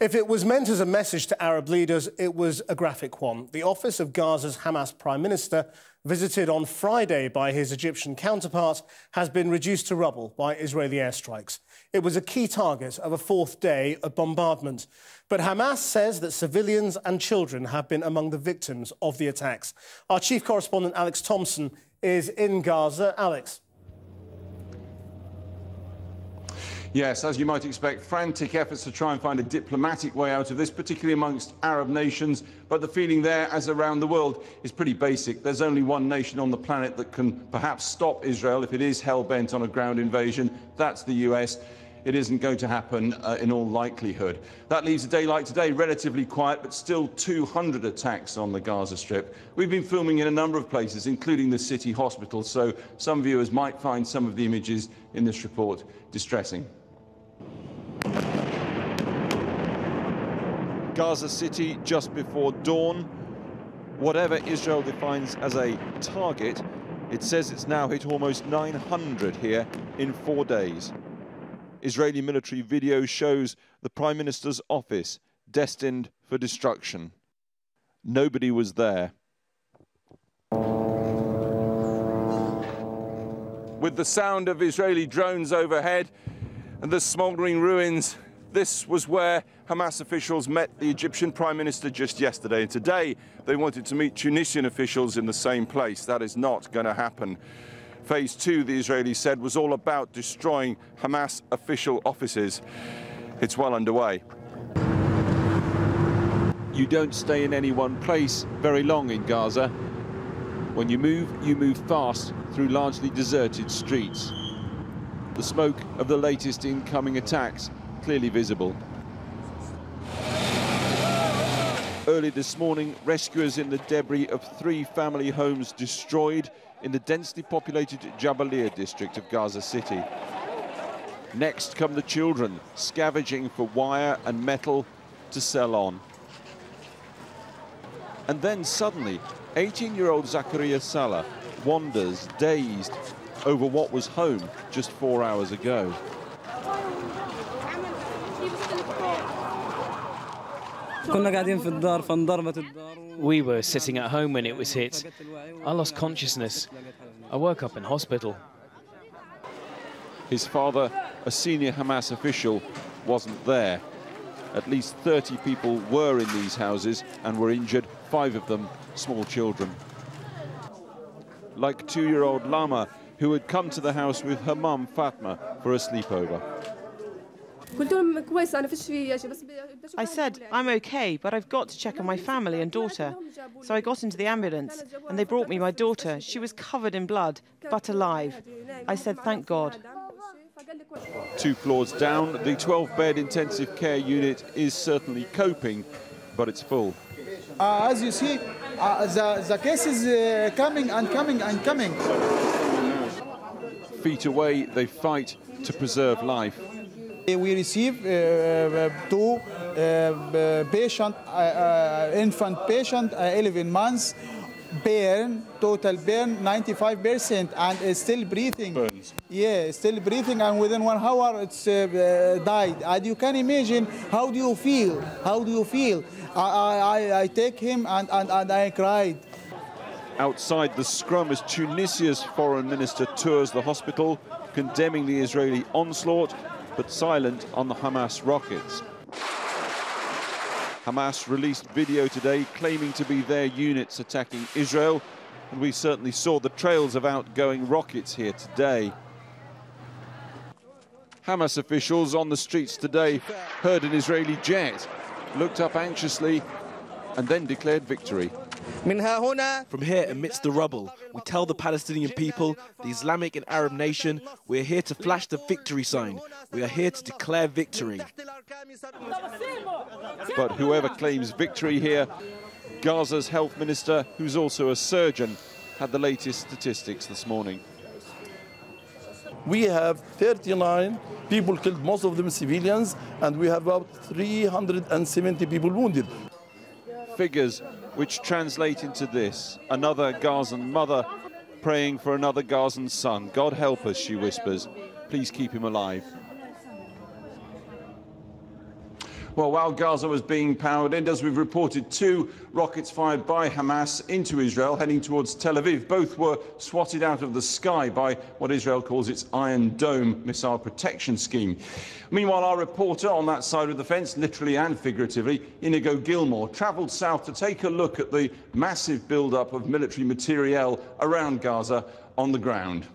If it was meant as a message to Arab leaders, it was a graphic one. The office of Gaza's Hamas Prime Minister, visited on Friday by his Egyptian counterpart, has been reduced to rubble by Israeli airstrikes. It was a key target of a fourth day of bombardment. But Hamas says that civilians and children have been among the victims of the attacks. Our chief correspondent, Alex Thompson, is in Gaza. Alex. Yes, as you might expect, frantic efforts to try and find a diplomatic way out of this, particularly amongst Arab nations. But the feeling there, as around the world, is pretty basic. There's only one nation on the planet that can perhaps stop Israel if it is hell-bent on a ground invasion. That's the US. It isn't going to happen in all likelihood. That leaves a day like today relatively quiet, but still 200 attacks on the Gaza Strip. We've been filming in a number of places, including the city hospital, so some viewers might find some of the images in this report distressing. Gaza City just before dawn. Whatever Israel defines as a target, it says it's now hit almost 900 here in 4 days. Israeli military video shows the Prime Minister's office destined for destruction. Nobody was there. With the sound of Israeli drones overhead and the smouldering ruins, this was where Hamas officials met the Egyptian Prime Minister just yesterday. And today they wanted to meet Tunisian officials in the same place. That is not going to happen. Phase 2, the Israelis said, was all about destroying Hamas official offices. It's well underway. You don't stay in any one place very long in Gaza. When you move fast through largely deserted streets. The smoke of the latest incoming attacks clearly visible. Early this morning, rescuers in the debris of 3 family homes destroyed in the densely populated Jabalia district of Gaza City. Next come the children, scavenging for wire and metal to sell on. And then suddenly, 18-year-old Zakaria Salah wanders, dazed, over what was home just 4 hours ago. We were sitting at home when it was hit. I lost consciousness. I woke up in hospital. His father, a senior Hamas official, wasn't there. At least 30 people were in these houses and were injured, 5 of them small children. Like 2-year-old Lama, who had come to the house with her mum, Fatma, for a sleepover. I said, I'm okay, but I've got to check on my family and daughter. So I got into the ambulance and they brought me my daughter. She was covered in blood, but alive. I said, thank God. 2 floors down, the 12-bed intensive care unit is certainly coping, but it's full. As you see, the case is coming and coming and coming. Feet away, they fight to preserve life. We receive 2 patient, infant patient, 11 months, burn, total burn 95%, and is still breathing. Burns. Yeah, still breathing, and within 1 hour it's died. And you can imagine, how do you feel? How do you feel? I take him and I cried. Outside the scrum as Tunisia's foreign minister tours the hospital, condemning the Israeli onslaught, but silent on the Hamas rockets. Hamas released video today claiming to be their units attacking Israel, and we certainly saw the trails of outgoing rockets here today. Hamas officials on the streets today heard an Israeli jet, looked up anxiously, and then declared victory. From here, amidst the rubble, we tell the Palestinian people, the Islamic and Arab nation, we are here to flash the victory sign. We are here to declare victory. But whoever claims victory here, Gaza's health minister, who's also a surgeon, had the latest statistics this morning. We have 39 people killed, most of them civilians, and we have about 370 people wounded. Figures which translate into this: another Gazan mother praying for another Gazan son. God help us, she whispers. Please keep him alive. Well, while Gaza was being powered in, as we've reported, 2 rockets fired by Hamas into Israel, heading towards Tel Aviv. Both were swatted out of the sky by what Israel calls its Iron Dome missile protection scheme. Meanwhile, our reporter on that side of the fence, literally and figuratively, Inigo Gilmore, travelled south to take a look at the massive build-up of military materiel around Gaza on the ground.